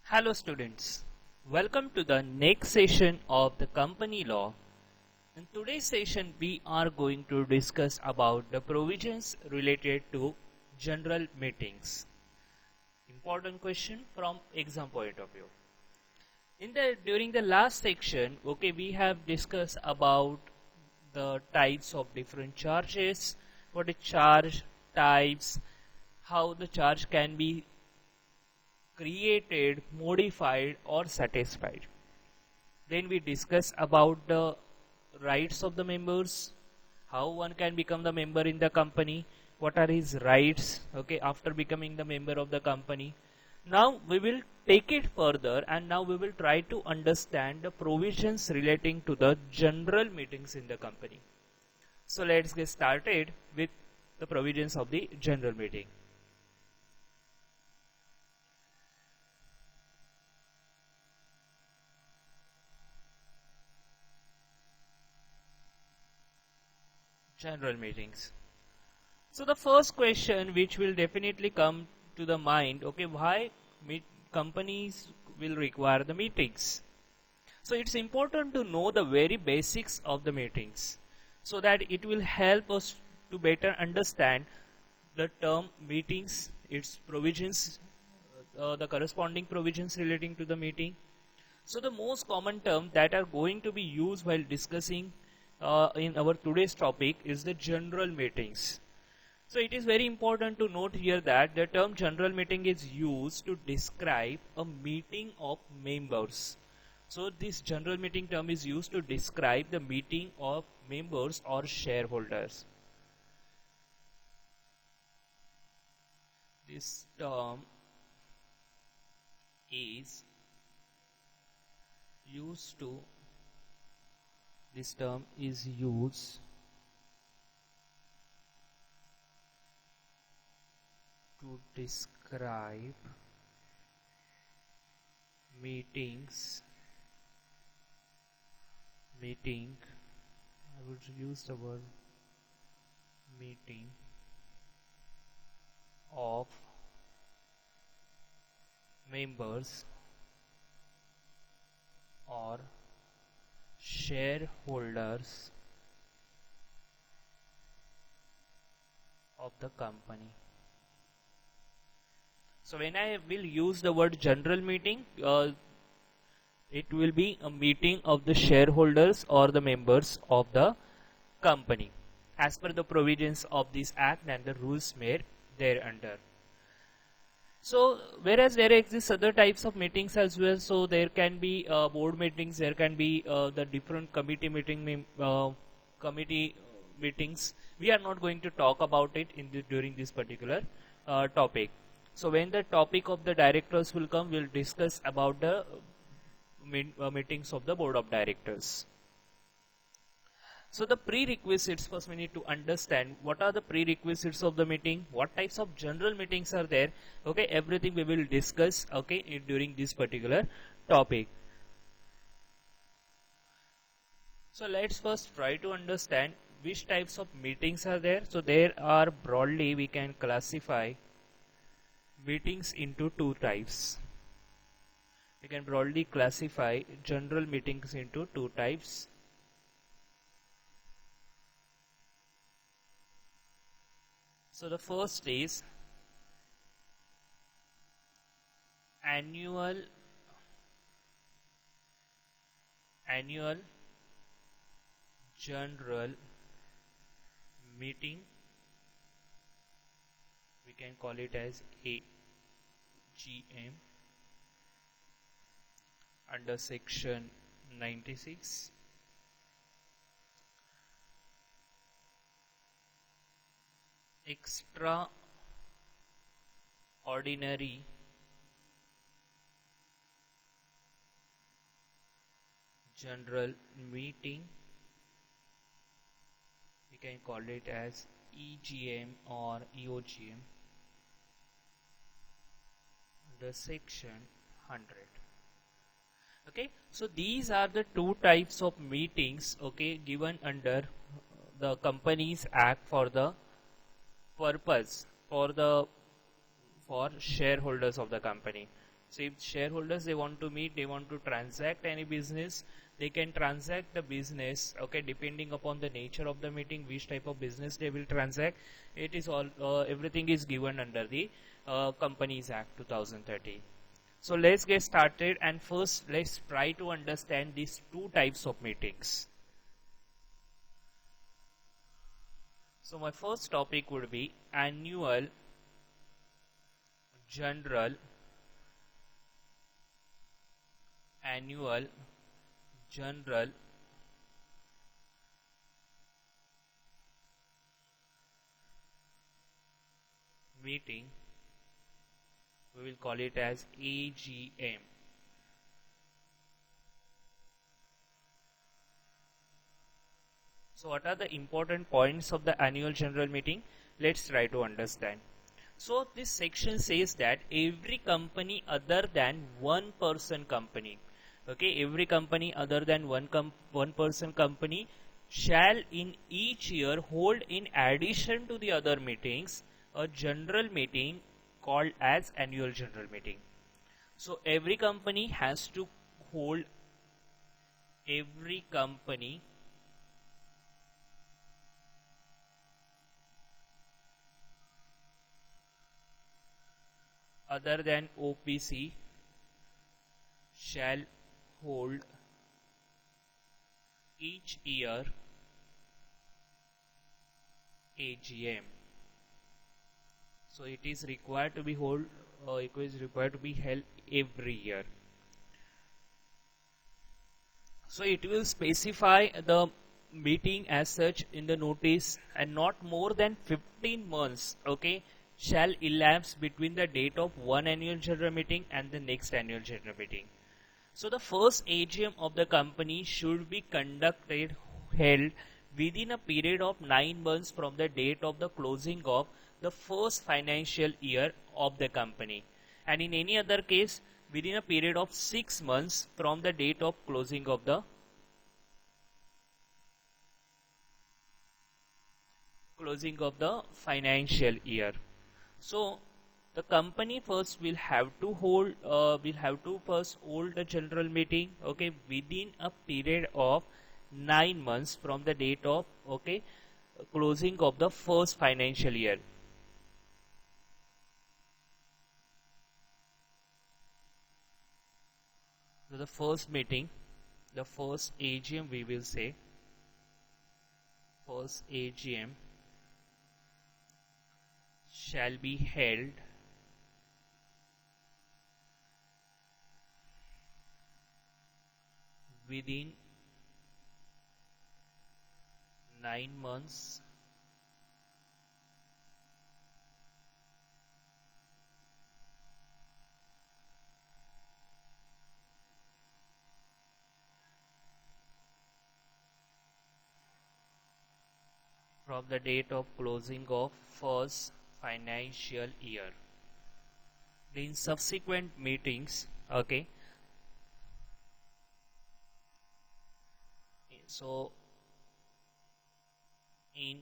Hello students, welcome to the next session of the company law. In today's session we are going to discuss about the provisions related to general meetings. Important question from exam point of view. During the last section, we have discussed about the types of different charges, what is charge types, how the charge can be created, modified or satisfied. Then we discuss about the rights of the members, how one can become the member in the company, what are his rights after becoming the member of the company. Now we will take it further and now we will try to understand the provisions relating to the general meetings in the company. So let's get started with the provisions of the general meeting. General meetings. So the first question which will definitely come to the mind, why companies will require the meetings? So it's important to know the very basics of the meetings so that it will help us to better understand the term meetings, its provisions, the corresponding provisions relating to the meeting. So the most common term that are going to be used while discussing in our today's topic is the general meetings. So it is very important to note here that the term general meeting is used to describe a meeting of members. So this general meeting term is used to describe the meeting of members or shareholders. This term is used to describe I would use the word meeting of members or shareholders of the company. So when I will use the word general meeting, it will be a meeting of the shareholders or the members of the company as per the provisions of this act and the rules made thereunder. So whereas there exist other types of meetings as well, so there can be board meetings, there can be the different committee meetings. We are not going to talk about it during this particular topic. So when the topic of the directors will come, we'll discuss about the meetings of the board of directors. So the prerequisites, first we need to understand what are the prerequisites of the meeting, what types of general meetings are there. Everything we will discuss during this particular topic. So let's first try to understand which types of meetings are there. So there are, broadly we can classify meetings into two types. We can broadly classify general meetings into two types. So the first is annual general meeting. We can call it as AGM under section 96. Extraordinary general meeting, we can call it as EGM or EOGM under section 100. So these are the two types of meetings given under the Companies Act for the purpose for shareholders of the company. So if shareholders, they want to meet, they want to transact any business, they can transact the business, okay, depending upon the nature of the meeting, which type of business they will transact. It is all, everything is given under the Companies Act 2013. So let's get started, and first let's try to understand these two types of meetings. So my first topic would be annual general meeting. We will call it as AGM. So what are the important points of the annual general meeting? Let's try to understand. So this section says that every company other than one person company, okay, every company other than one person company shall in each year hold, in addition to the other meetings, a general meeting called as annual general meeting. So every company has to hold, every company other than OPC shall hold each year AGM. So it is required to be held, it is required to be held every year. So it will specify the meeting as such in the notice, and not more than 15 months, okay, shall elapse between the date of one annual general meeting and the next annual general meeting. So the first AGM of the company should be held within a period of 9 months from the date of the closing of the first financial year of the company, and in any other case within a period of 6 months from the date of closing of the financial year. So the company first will have to hold a general meeting, okay, within a period of 9 months from the date of, okay, closing of the first financial year. So the first meeting, the first AGM, we will say first AGM shall be held within 9 months from the date of closing of first financial year. In subsequent meetings, okay, so in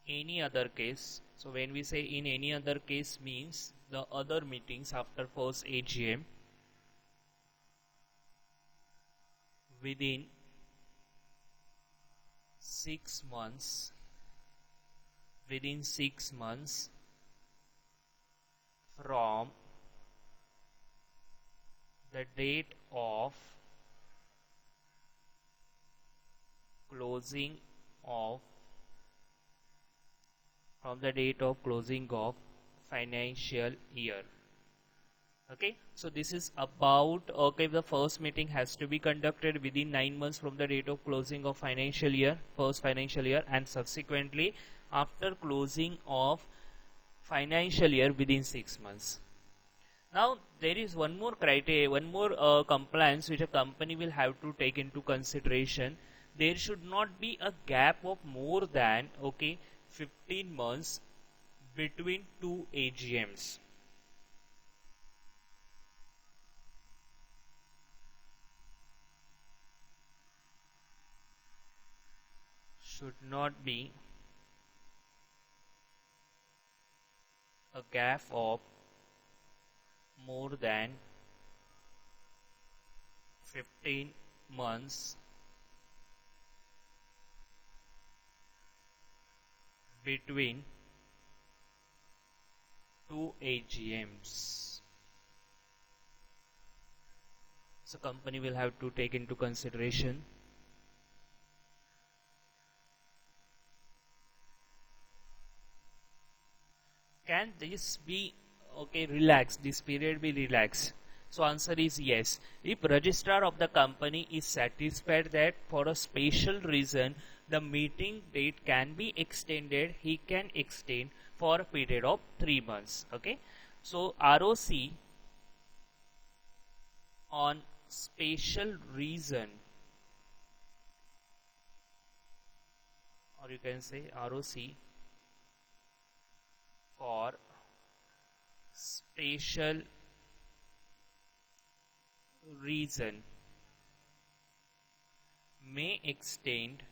any other case, so when we say in any other case, means the other meetings after first AGM within 6 months, from the date of closing of financial year. Okay, so this is about, okay, the first meeting has to be conducted within 9 months from the date of closing of first financial year, and subsequently after closing of financial year within 6 months. Now there is one more criteria, one more compliance which a company will have to take into consideration. There should not be a gap of more than, okay, 15 months between two AGMs. Should not be a gap of more than 15 months between two AGMs. So company will have to take into consideration can this be relaxed, this period be relaxed? So answer is yes. If registrar of the company is satisfied that for a special reason the meeting date can be extended, he can extend for a period of 3 months. Okay. So ROC on special reason, or you can say ROC for special reason may extend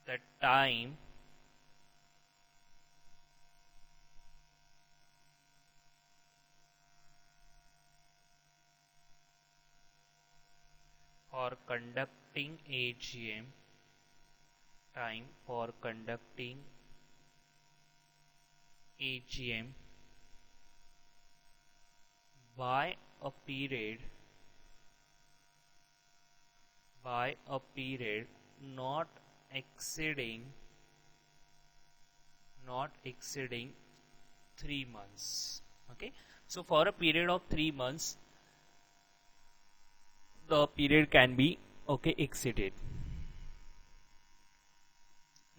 the time for conducting AGM, time for conducting AGM by a period not exceeding 3 months. Okay, so for a period of 3 months the period can be exceeded.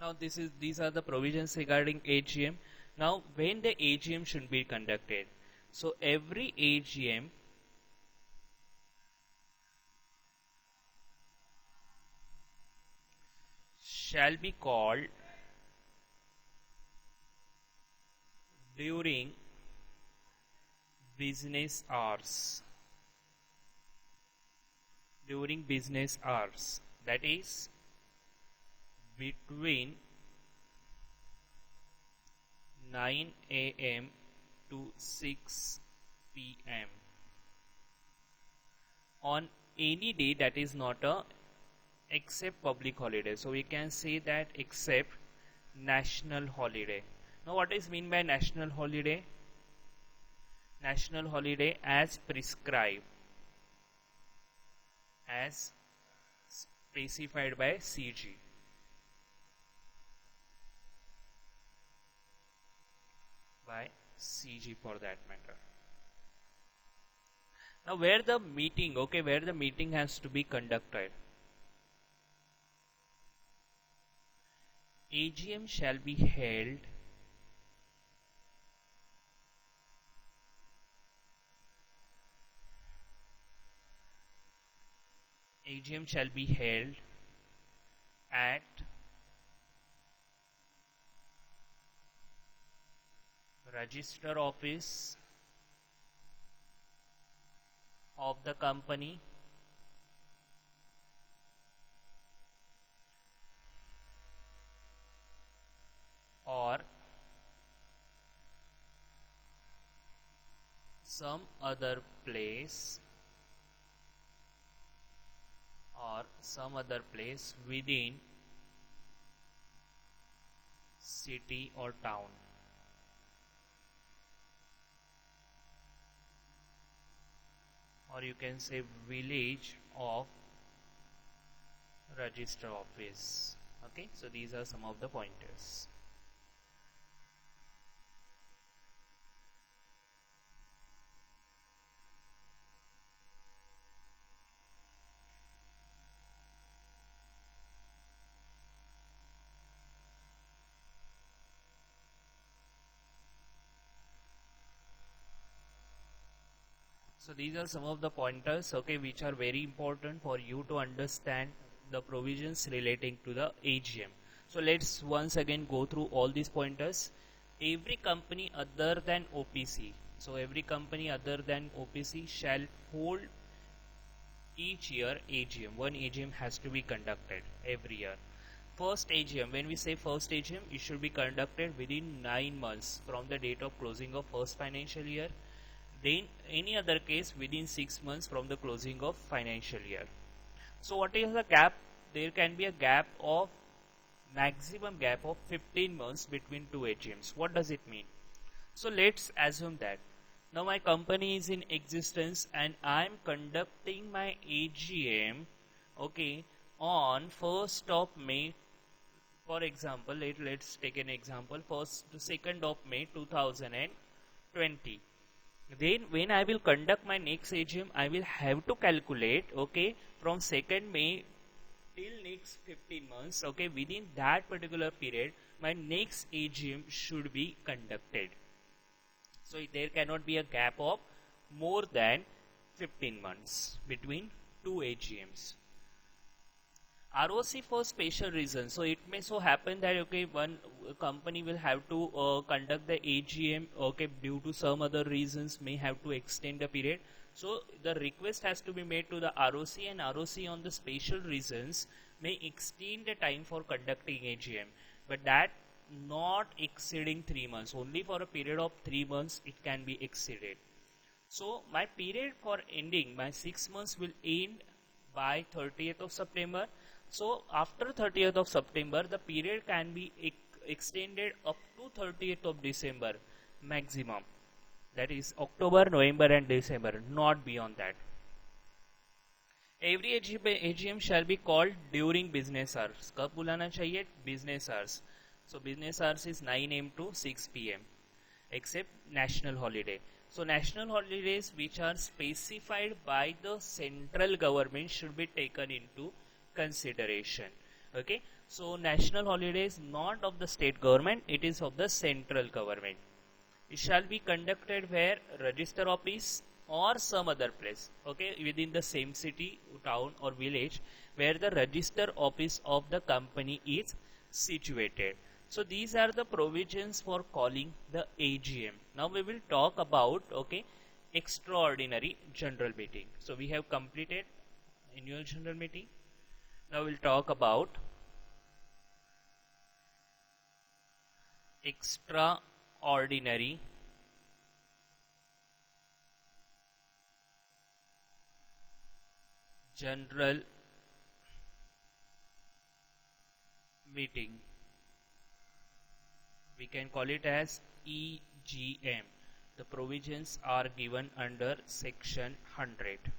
Now these are the provisions regarding AGM. Now when the AGM should be conducted, so every AGM shall be called during business hours. During business hours, that is between 9 a.m. to 6 p.m. on any day that is not a except public holiday. So we can say that except national holiday. Now what is mean by national holiday? National holiday as prescribed, as specified by CG. By CG for that matter. Now where the meeting has to be conducted. AGM shall be held at register office of the company or some other place within city or town. Or you can say village of register office. Okay, so these are some of the pointers. So these are some of the pointers, which are very important for you to understand the provisions relating to the AGM. So let's once again go through all these pointers. Every company other than OPC, shall hold each year AGM. One AGM has to be conducted every year. first AGM, when we say first AGM, it should be conducted within 9 months from the date of closing of first financial year. Then any other case within 6 months from the closing of financial year. So what is the gap? There can be a gap of maximum gap of 15 months between two AGMs. What does it mean? So let's assume that now my company is in existence and I am conducting my AGM, okay, on 1st of May. For example, let's take an example, 2nd of May 2020. Then when I will conduct my next AGM, I will have to calculate, okay, from 2nd May till next 15 months, okay, within that particular period, my next AGM should be conducted. So there cannot be a gap of more than 15 months between two AGMs. ROC for special reasons. So it may so happen that okay, one company will have to conduct the AGM, okay, due to some other reasons may have to extend the period. So the request has to be made to the ROC, and ROC on the special reasons may extend the time for conducting AGM, but that not exceeding 3 months. Only for a period of 3 months it can be exceeded. So my period for ending, my 6 months will end by 30th of September. So after 30th of September, the period can be extended up to 30th of December maximum. That is October, November and December, not beyond that. Every AGM shall be called during business hours. कब बुलाना चाहिए? Business hours. So business hours is 9 am to 6 pm except national holiday. So national holidays which are specified by the central government should be taken into consideration. Okay, so national holidays not of the state government, it is of the central government. It shall be conducted where register office or some other place, okay, within the same city, town or village where the register office of the company is situated. So these are the provisions for calling the AGM. Now we will talk about, okay, extraordinary general meeting. So we have completed annual general meeting. Now we'll talk about extraordinary general meeting. We can call it as EGM. The provisions are given under section 100.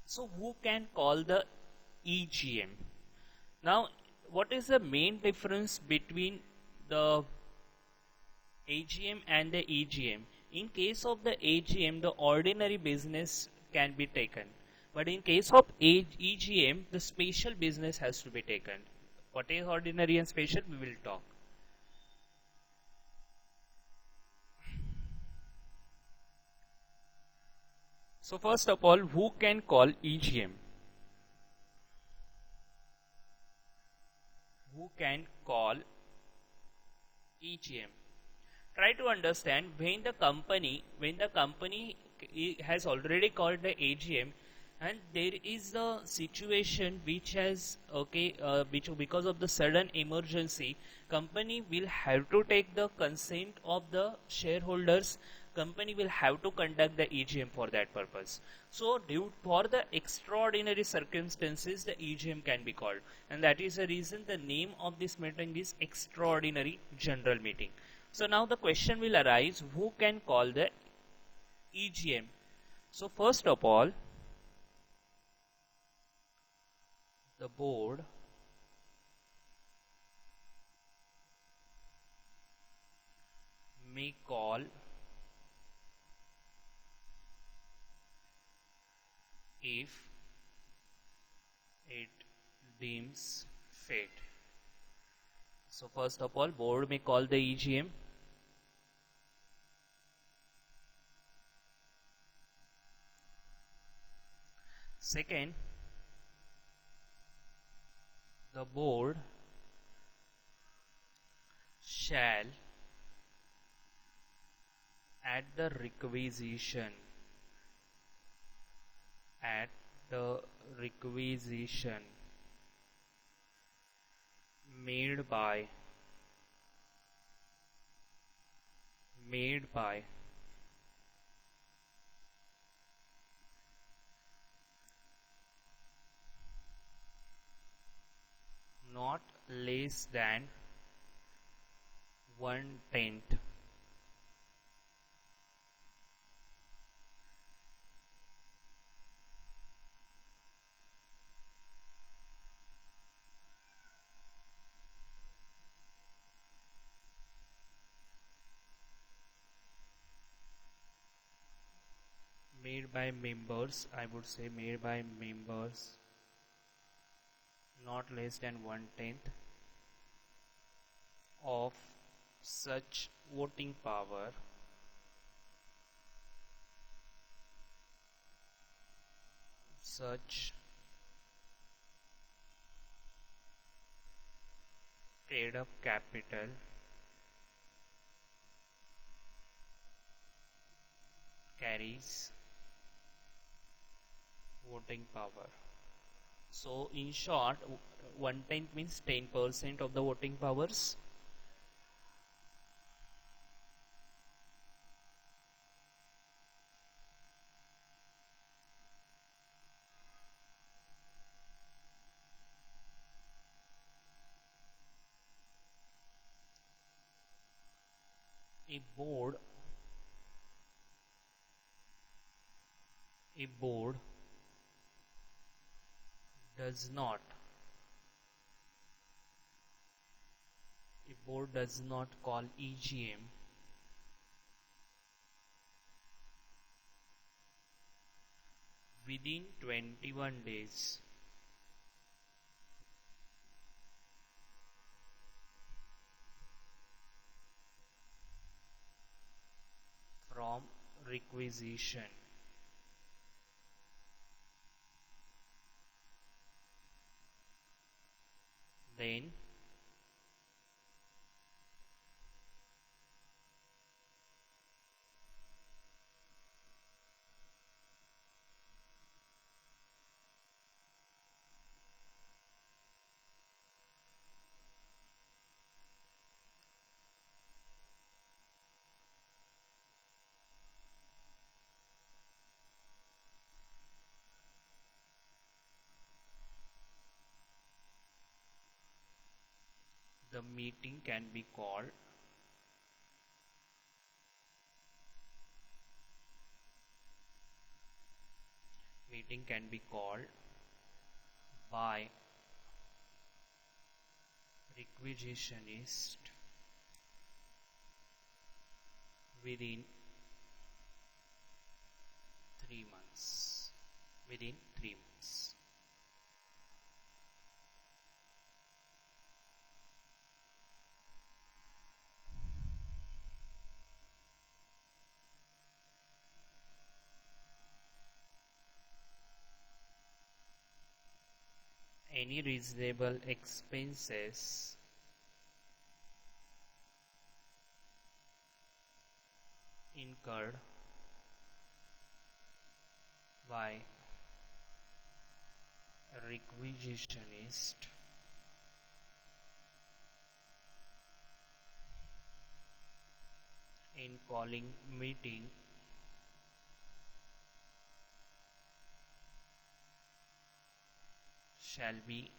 So who can call the EGM? Now what is the main difference between the AGM and the EGM? In case of the AGM, the ordinary business can be taken, but in case of EGM, the special business has to be taken. What is ordinary and special? We will talk. So first of all, who can call EGM? Who can call EGM? Try to understand when the company has already called the AGM, and there is a situation which has which because of the sudden emergency, company will have to take the consent of the shareholders. Company will have to conduct the EGM for that purpose. So for the extraordinary circumstances, the EGM can be called, and that is the reason the name of this meeting is extraordinary general meeting. So now the question will arise, who can call the EGM? So first of all, the board may call if it deems fit. So first of all, board may call the EGM. Second, the board shall at the requisition made by, made by, not less than 1/10 made by members, I would say made by members, not less than 1/10 of such voting power such paid up capital carries voting power. So in short, 1/10 means 10% of the voting powers. A board, a board does not, a board does not call EGM within 21 days from requisition. Then the meeting can be called by requisitionist within 3 months. Within 3 months. Any reasonable expenses incurred by a requisitionist in calling meeting shall be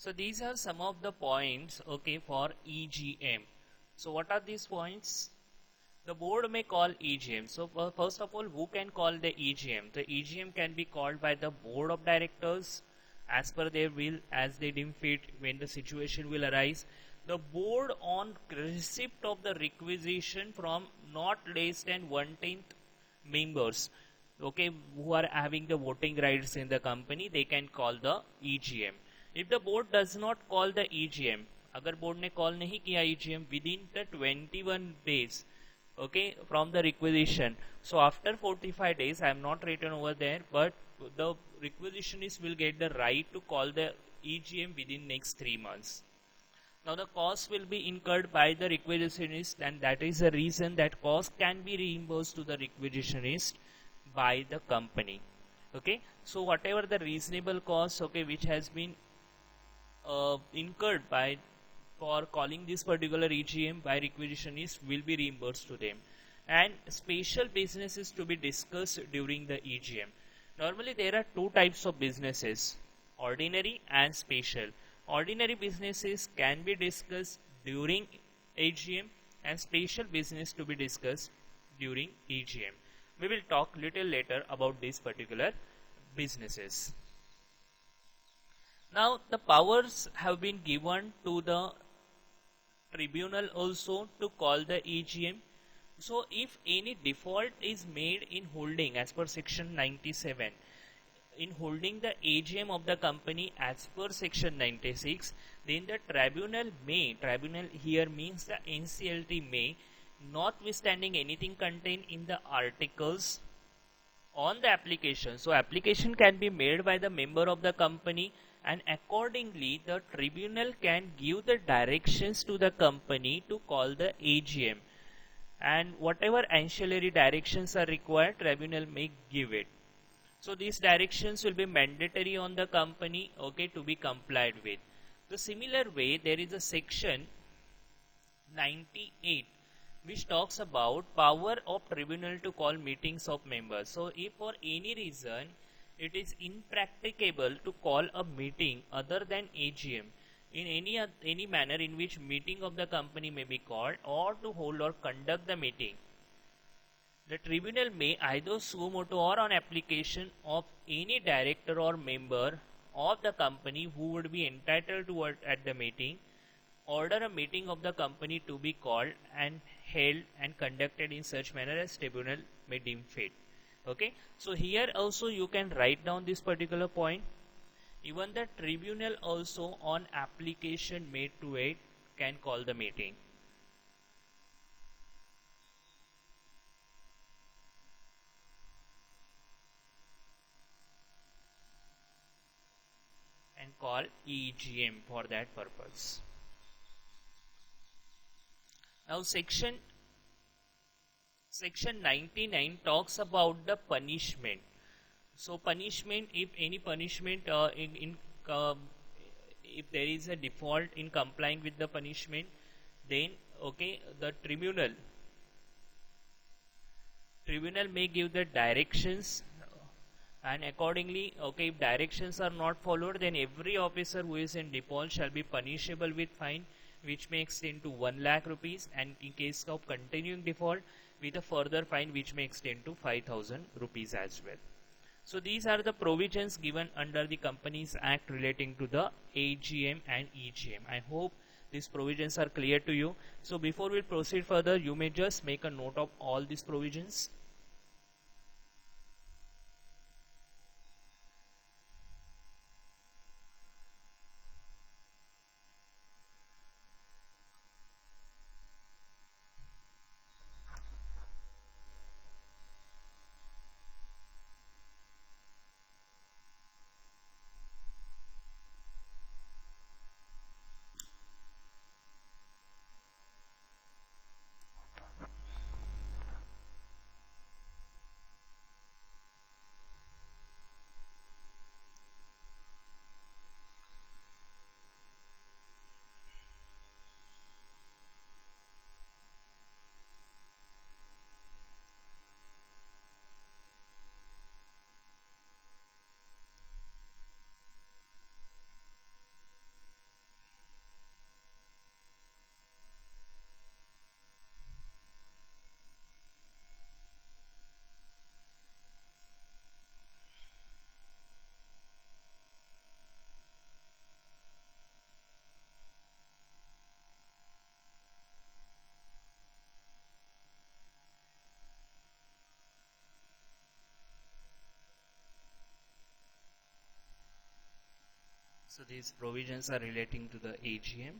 So these are some of the points, okay, for EGM. So what are these points? The board may call EGM. So first of all, who can call the EGM? The EGM can be called by the board of directors as per their will, as they deem fit when the situation will arise. The board on receipt of the requisition from not less than 1/10 members, okay, who are having the voting rights in the company, they can call the EGM. If the board does not call the EGM, अगर board ने call नहीं किया EGM within the 21 days, okay, from the requisition, so after 45 days, I am not written over there, but the requisitionist will get the right to call the EGM within next 3 months. Now the cost will be incurred by the requisitionist, and that is the reason that cost can be reimbursed to the requisitionist by the company. Okay, so whatever the reasonable cost, okay, which has been incurred by for calling this particular EGM by requisitionist will be reimbursed to them. And special businesses to be discussed during the EGM. Normally there are two types of businesses, ordinary and special. Ordinary businesses can be discussed during EGM and special business to be discussed during EGM. We will talk little later about these particular businesses. Now the powers have been given to the tribunal also to call the EGM. So if any default is made in holding as per section 97, in holding the AGM of the company as per section 96, then the tribunal here means the NCLT may, notwithstanding anything contained in the articles on the application. So application can be made by the member of the company, and accordingly the tribunal can give the directions to the company to call the AGM, and whatever ancillary directions are required, tribunal may give it. So these directions will be mandatory on the company, okay, to be complied with. The similar way, there is a section 98 which talks about power of tribunal to call meetings of members. So if for any reason it is impracticable to call a meeting other than AGM in any manner in which meeting of the company may be called, or to hold or conduct the meeting, the tribunal may either suo motu or on application of any director or member of the company who would be entitled to vote at the meeting, order a meeting of the company to be called and held and conducted in such manner as tribunal may deem fit. Okay, so here also you can write down this particular point. Even the tribunal also on application made to it can call the meeting. And call EGM for that purpose. Now section 99 talks about the punishment. So punishment, if any punishment if there is a default in complying with the punishment, then okay, the tribunal may give the directions, and accordingly, okay, if directions are not followed, then every officer who is in default shall be punishable with fine which may extend to 1 lakh rupees, and in case of continuing default, with a further fine which may extend to 5,000 rupees as well. So these are the provisions given under the Companies Act relating to the AGM and EGM. I hope these provisions are clear to you. So before we proceed further, you may just make a note of all these provisions. So these provisions are relating to the AGM.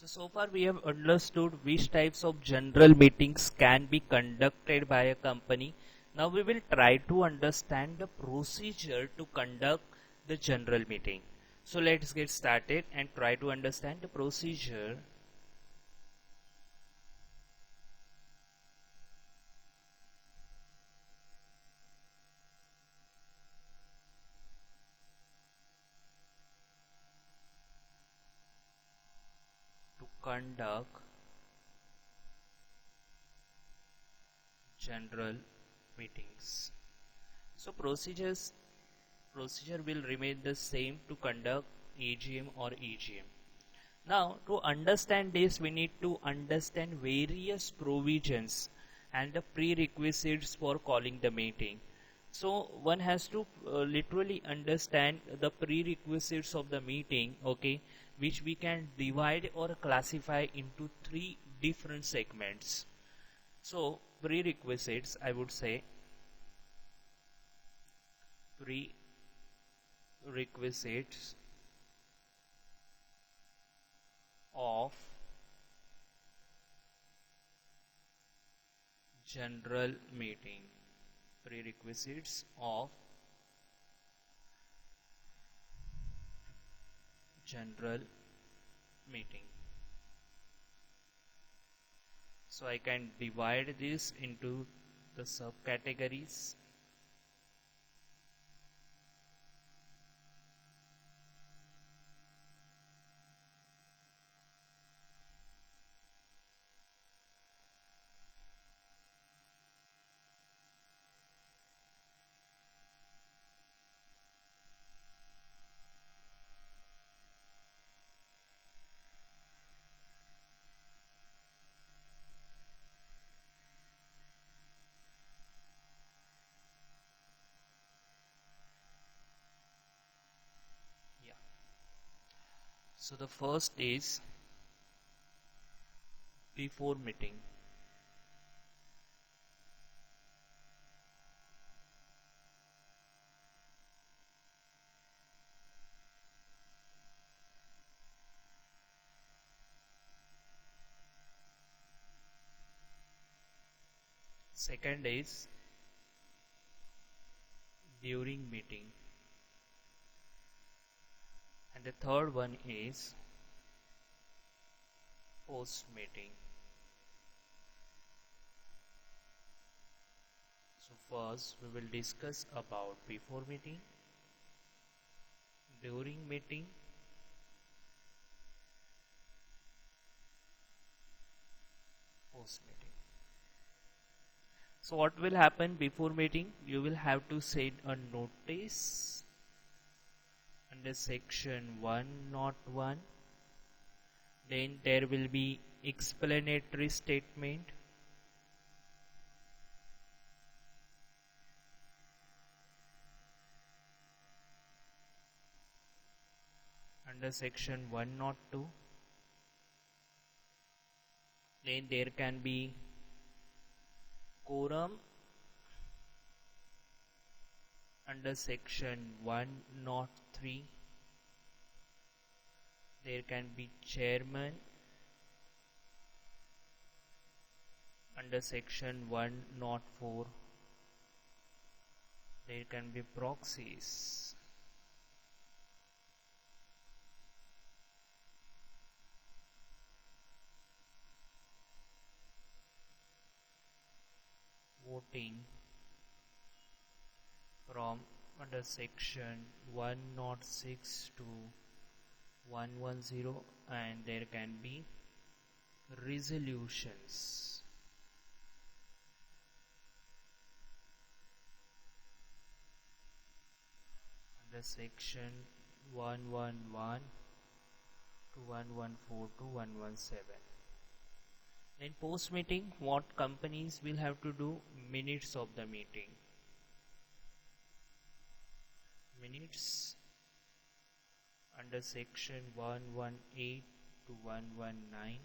So far we have understood which types of general meetings can be conducted by a company. Now we will try to understand the procedure to conduct the general meeting. So let's get started and try to understand the procedure. To conduct general meetings. So procedure will remain the same to conduct AGM or EGM. Now to understand this we need to understand various provisions and the prerequisites for calling the meeting. So one has to literally understand the prerequisites of the meeting, okay, which we can divide or classify into three different segments. So prerequisites, I would say prerequisites of general meeting. Prerequisites of general meeting. So I can divide this into the subcategories. So the first is before meeting. Second is during meeting. And the third one is post meeting. So first we will discuss about before meeting, during meeting, post meeting. So what will happen before meeting? You will have to send a notice under section 101. Then there will be explanatory statement. Under section 102, then there can be quorum. Under section 103, there can be chairman. Under section 104, there can be proxies. Voting from under section 106 to 110, and there can be resolutions. Under section 111 to 114 to 117. In post meeting, what companies will have to do? Minutes of the meeting. Minutes under section 118 to 119.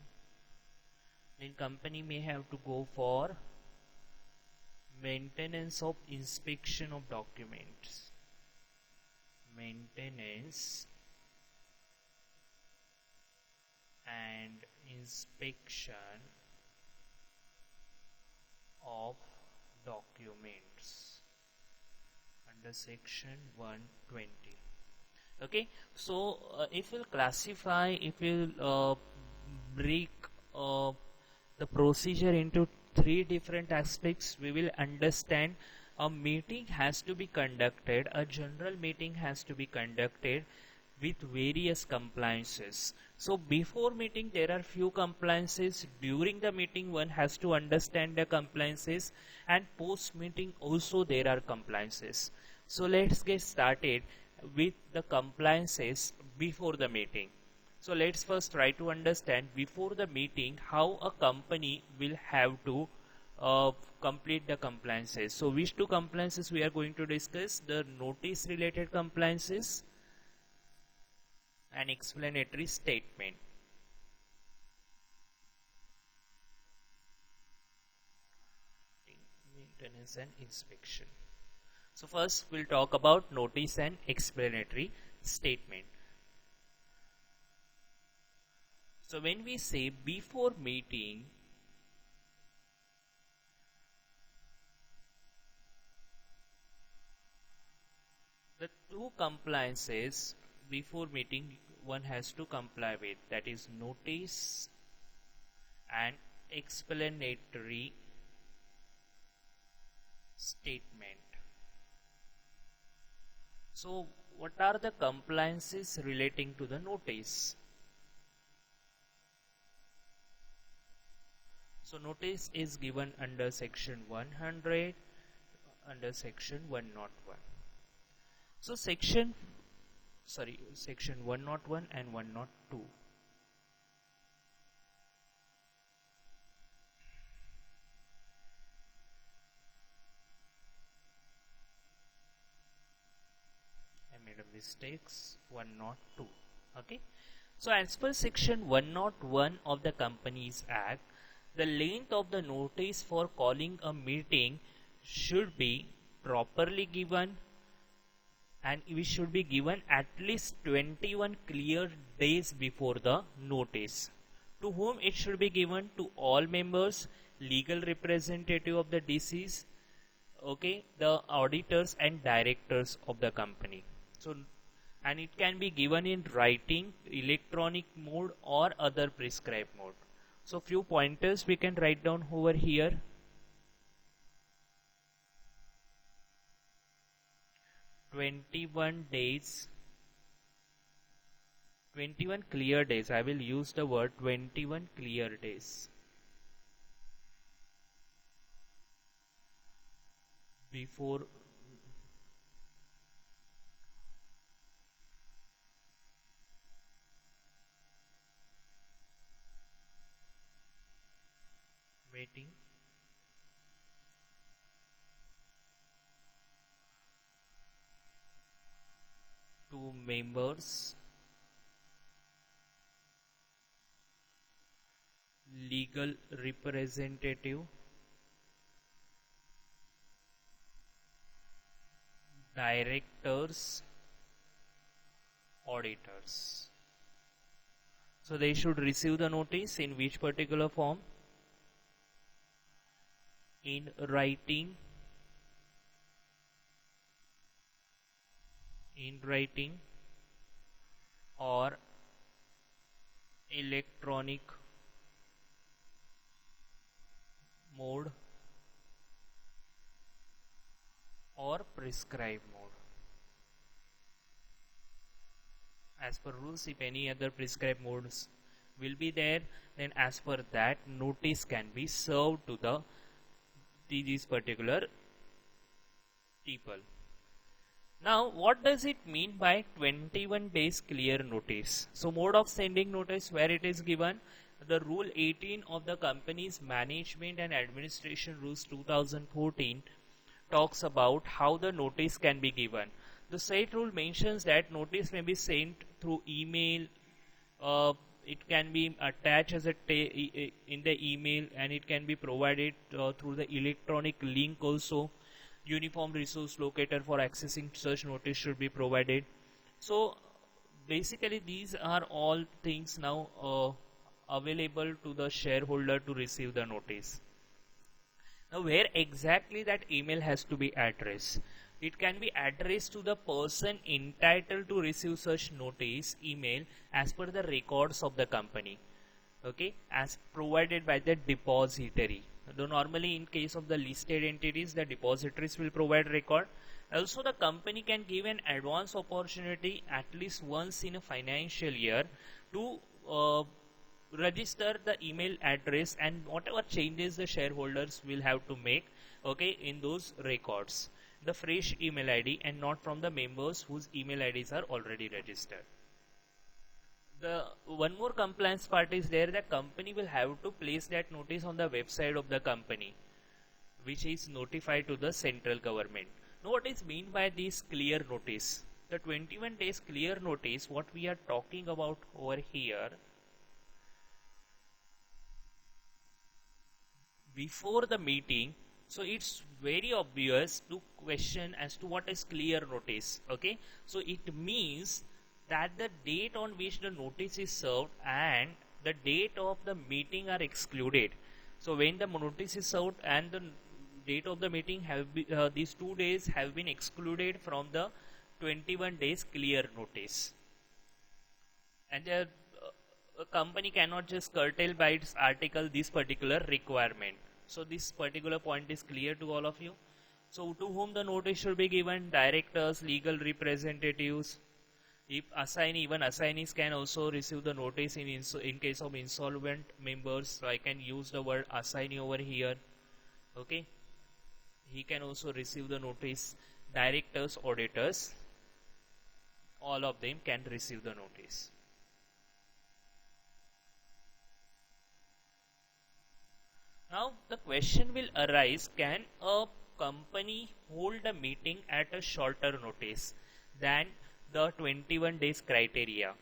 Then company may have to go for maintenance of inspection of documents. Maintenance and inspection of documents under section 120. Okay, so if we'll classify, if we'll break the procedure into three different aspects, we will understand a meeting has to be conducted, a general meeting has to be conducted with various compliances. So before meeting there are few compliances, during the meeting one has to understand the compliances, and post meeting also there are compliances. So let's get started with the compliances before the meeting. So let's first try to understand before the meeting how a company will have to complete the compliances. So which two compliances we are going to discuss? The notice related compliances and explanatory statement. Maintenance and inspection. So first we'll talk about notice and explanatory statement. So when we say before meeting, the two compliances before meeting one has to comply with, that is notice and explanatory statement. So what are the compliances relating to the notice? So notice is given under section 100, under section 101. So section 101 and 102. I made a mistakes, 102. Okay. So as per section 101 of the Companies Act, the length of the notice for calling a meeting should be properly given, and it should be given at least 21 clear days before the notice. To whom it should be given? To all members, legal representative of the deceased, okay, the auditors and directors of the company. So, and it can be given in writing, electronic mode or other prescribed mode. So few pointers we can write down over here. 21 days, 21 clear days. I will use the word 21 clear days before meeting to members, legal representative, directors, auditors. So they should receive the notice in which particular form? In writing, or electronic mode or prescribed mode. As per rules, if any other prescribed modes will be there, then as per that notice can be served to these particular people. Now, what does it mean by 21 days clear notice? So, mode of sending notice, where it is given, the Rule 18 of the Company's Management and Administration Rules 2014 talks about how the notice can be given. The said rule mentions that notice may be sent through email, it can be attached as in the email, and it can be provided through the electronic link also. Uniform resource locator for accessing such notice should be provided. So basically these are all things now available to the shareholder to receive the notice. Now where exactly that email has to be addressed? It can be addressed to the person entitled to receive such notice email as per the records of the company, okay, as provided by the depository. Though normally in case of the listed entities, the depositories will provide record. Also the company can give an advance opportunity at least once in a financial year to register the email address and whatever changes the shareholders will have to make, okay, in those records, the fresh email ID and not from the members whose email IDs are already registered. The one more compliance part is there, that company will have to place that notice on the website of the company, which is notified to the central government. Now what is mean by this clear notice? The 21 days clear notice, what we are talking about over here, before the meeting. So it's very obvious to question as to what is clear notice, okay. So it means that the date on which the notice is served and the date of the meeting are excluded. So when the notice is served and the date of the meeting have these 2 days have been excluded from the 21 days clear notice, and the company cannot just curtail by its article this particular requirement. So this particular point is clear to all of you. So to whom the notice should be given? Directors, legal representatives. If even assignees can also receive the notice in case of insolvent members. So I can use the word assignee over here, okay. He can also receive the notice. Directors, auditors, all of them can receive the notice. Now the question will arise, can a company hold a meeting at a shorter notice than the 21 days criteria?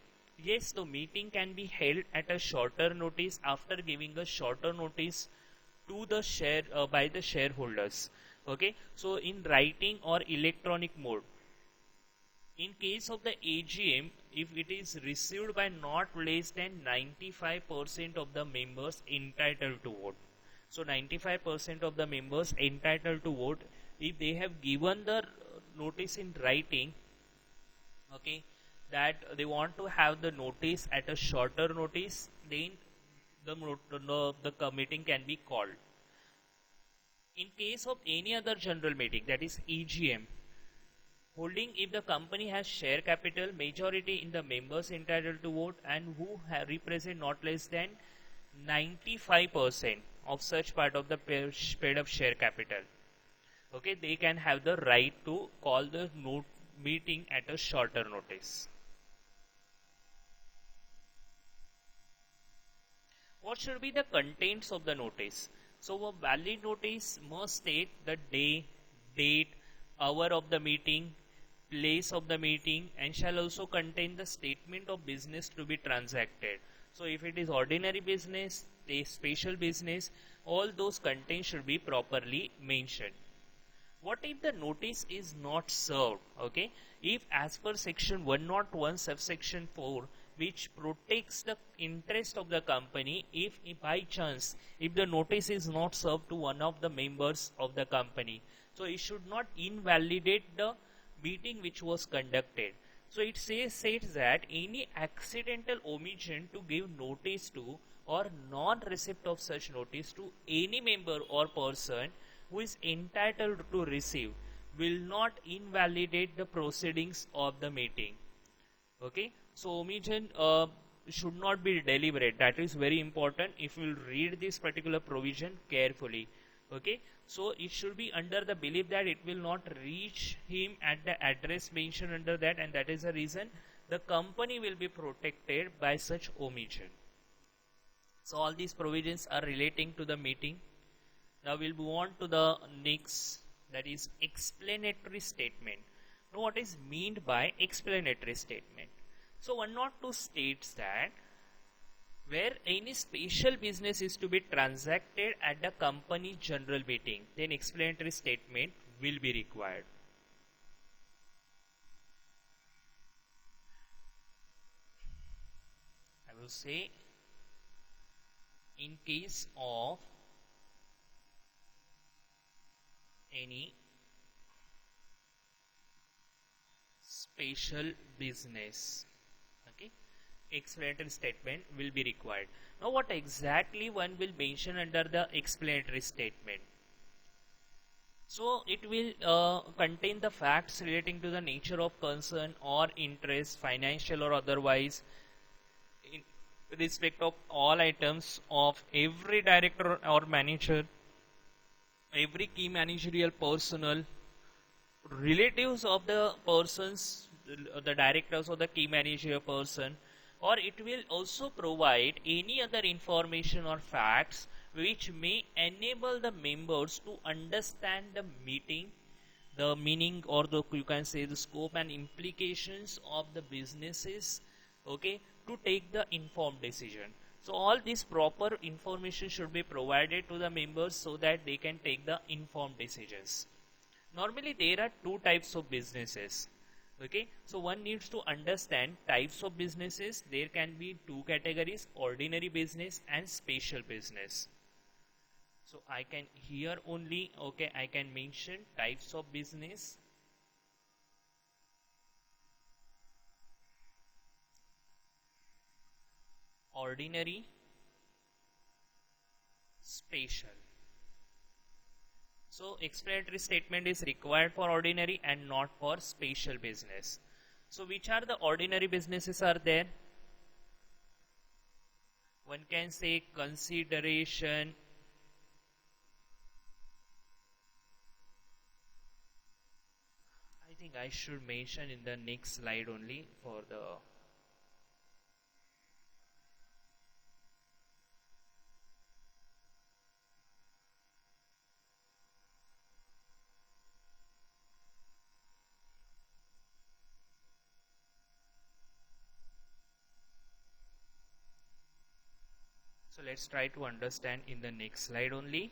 Yes, the meeting can be held at a shorter notice after giving a shorter notice to the by the shareholders, okay. So in writing or electronic mode. In case of the AGM, if it is received by not less than 95% of the members entitled to vote. So 95% of the members entitled to vote, if they have given the notice in writing, okay, that they want to have the notice at a shorter notice, then the meeting can be called. In case of any other general meeting, that is EGM, holding if the company has share capital majority in the members entitled to vote and who represent not less than 95% of such part of the paid up share capital, okay, they can have the right to call the meeting at a shorter notice. What should be the contents of the notice? So a valid notice must state the day, date, hour of the meeting, place of the meeting, and shall also contain the statement of business to be transacted. So if it is ordinary business, a special business, all those contents should be properly mentioned. What if the notice is not served? Okay, if as per section 101 subsection 4, which protects the interest of the company, if by chance if the notice is not served to one of the members of the company, so it should not invalidate the meeting which was conducted. So it says that any accidental omission to give notice to or non-receipt of such notice to any member or person who is entitled to receive will not invalidate the proceedings of the meeting. Okay, so omission should not be deliberate. That is very important. If you read this particular provision carefully, okay, so it should be under the belief that it will not reach him at the address mentioned under that, and that is the reason the company will be protected by such omission. So all these provisions are relating to the meeting. Now we'll move on to the next, that is explanatory statement. Now what is meant by explanatory statement? So 102 states that where any special business is to be transacted at the company general meeting, then explanatory statement will be required. I will say in case of any special business, okay, explanatory statement will be required. Now what exactly one will mention under the explanatory statement? So it will contain the facts relating to the nature of concern or interest, financial or otherwise, in respect of all items of every director or manager, every key managerial personnel, relatives of the persons, the directors or the key managerial person, or it will also provide any other information or facts which may enable the members to understand the meeting, the meaning, or the you can say the scope and implications of the businesses, okay, to take the informed decision. So all this proper information should be provided to the members so that they can take the informed decisions. Normally there are two types of businesses. Okay, so one needs to understand types of businesses. There can be two categories: ordinary business and special business. So I can here only, okay, I can mention types of business. Ordinary, special. So explanatory statement is required for ordinary and not for special business. So which are the ordinary businesses are there? One can say consideration, I think I should mention in the next slide only for the so let's try to understand in the next slide only.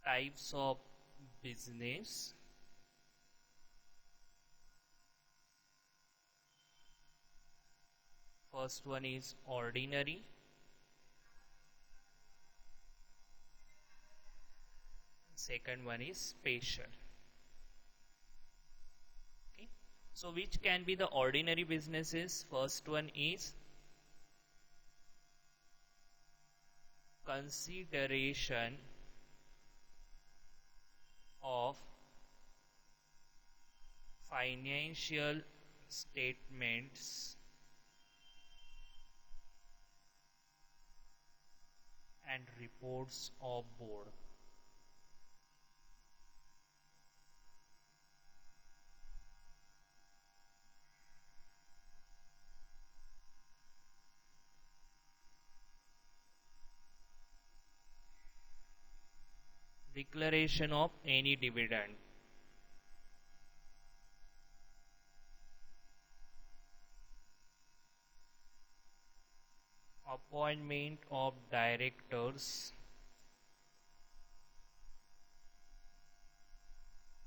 Types of business. First one is ordinary. Second one is special. Okay. So which can be the ordinary businesses? First one is consideration of financial statements and reports of board. Declaration of any dividend. Appointment of directors.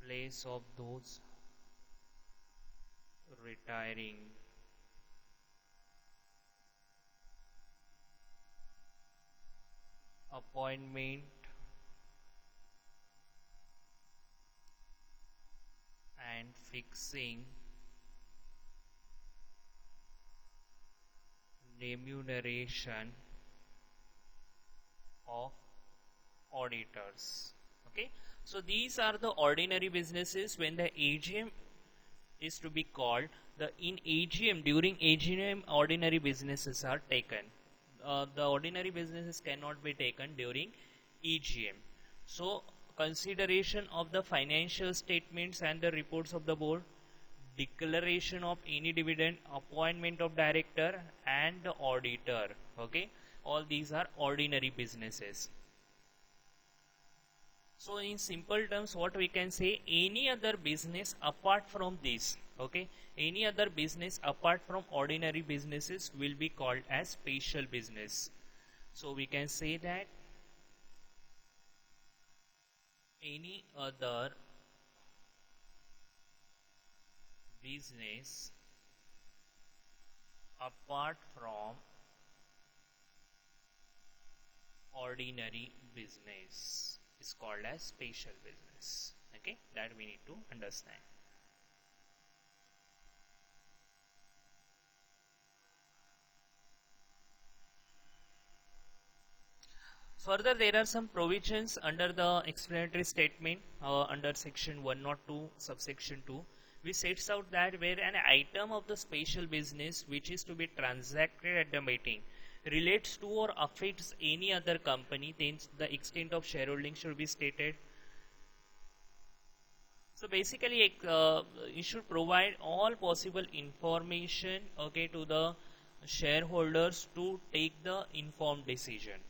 Place of those retiring. Appointment and fixing remuneration of auditors. Okay, so these are the ordinary businesses when the AGM is to be called. In AGM, during AGM, ordinary businesses are taken. The ordinary businesses cannot be taken during EGM. So consideration of the financial statements and the reports of the board, declaration of any dividend, appointment of director and the auditor. Okay, all these are ordinary businesses. So in simple terms, what we can say, any other business apart from this, okay, any other business apart from ordinary businesses will be called as special business. So we can say that any other business apart from ordinary business is called as special business. Okay, that we need to understand. Further, there are some provisions under the explanatory statement under section 102 subsection 2, which sets out that where an item of the special business which is to be transacted at the meeting relates to or affects any other company, then the extent of shareholding should be stated. So basically, you should provide all possible information, okay, to the shareholders to take the informed decision.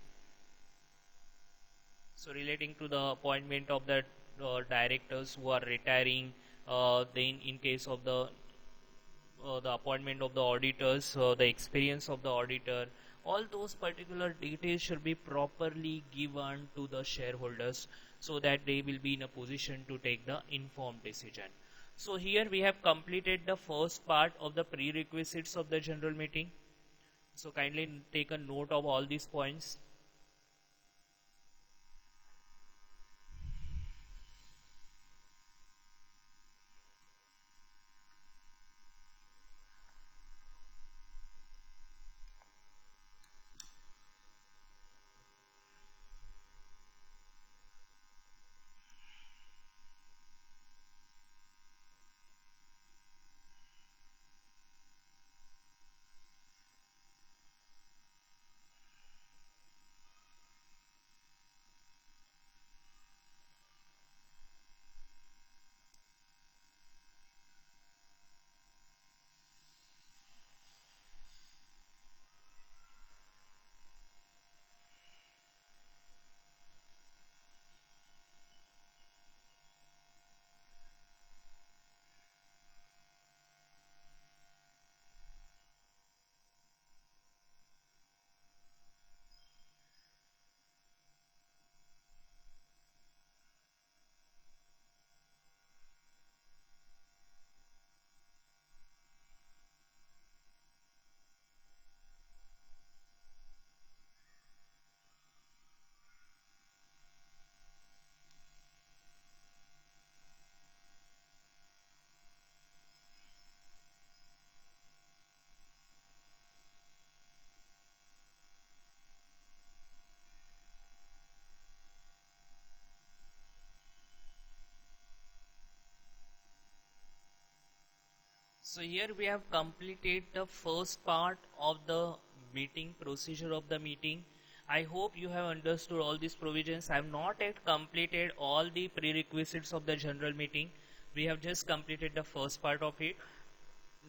So relating to the appointment of the directors who are retiring, then in case of the appointment of the auditors, the experience of the auditor, all those particular details should be properly given to the shareholders so that they will be in a position to take the informed decision. So here we have completed the first part of the prerequisites of the general meeting. So kindly take a note of all these points. So here we have completed the first part of the meeting, procedure of the meeting. I hope you have understood all these provisions. I have not yet completed all the prerequisites of the general meeting. We have just completed the first part of it.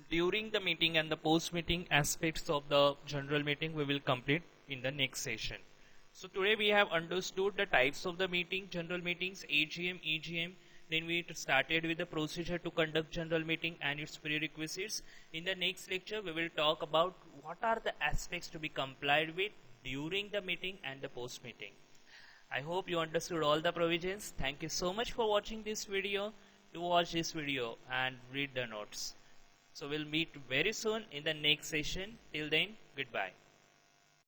During the meeting and the post-meeting aspects of the general meeting, we will complete in the next session. So today we have understood the types of the meeting, general meetings, AGM, EGM. Then we started with the procedure to conduct general meeting and its prerequisites. In the next lecture, we will talk about what are the aspects to be complied with during the meeting and the post meeting. I hope you understood all the provisions. Thank you so much for watching this video. To watch this video and read the notes. So we'll meet very soon in the next session. Till then, goodbye.